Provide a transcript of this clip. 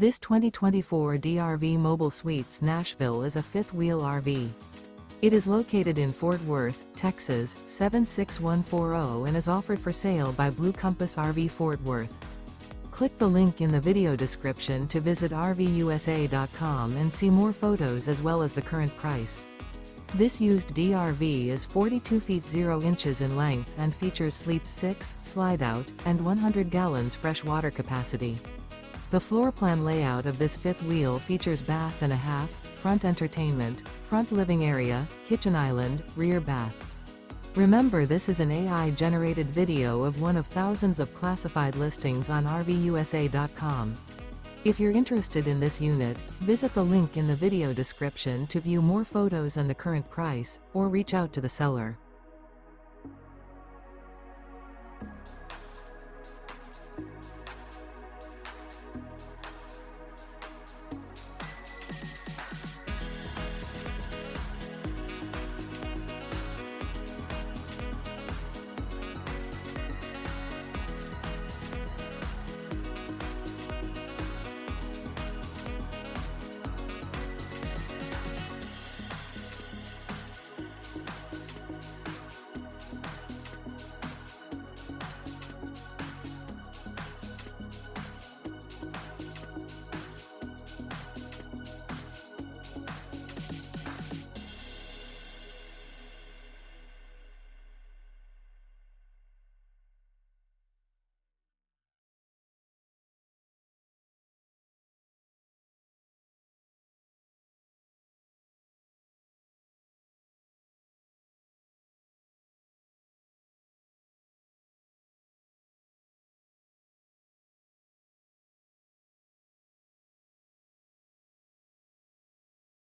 This 2024 DRV Mobile Suites Nashville is a fifth-wheel RV. It is located in Fort Worth, Texas, 76140 and is offered for sale by Blue Compass RV Fort Worth. Click the link in the video description to visit RVUSA.com and see more photos as well as the current price. This used DRV is 42 feet 0 inches in length and features Sleep 6, Slideout, and 100 gallons fresh water capacity. The floor plan layout of this fifth wheel features bath and a half, front entertainment, front living area, kitchen island, rear bath. Remember, this is an AI-generated video of one of thousands of classified listings on RVUSA.com. If you're interested in this unit, visit the link in the video description to view more photos and the current price, or reach out to the seller.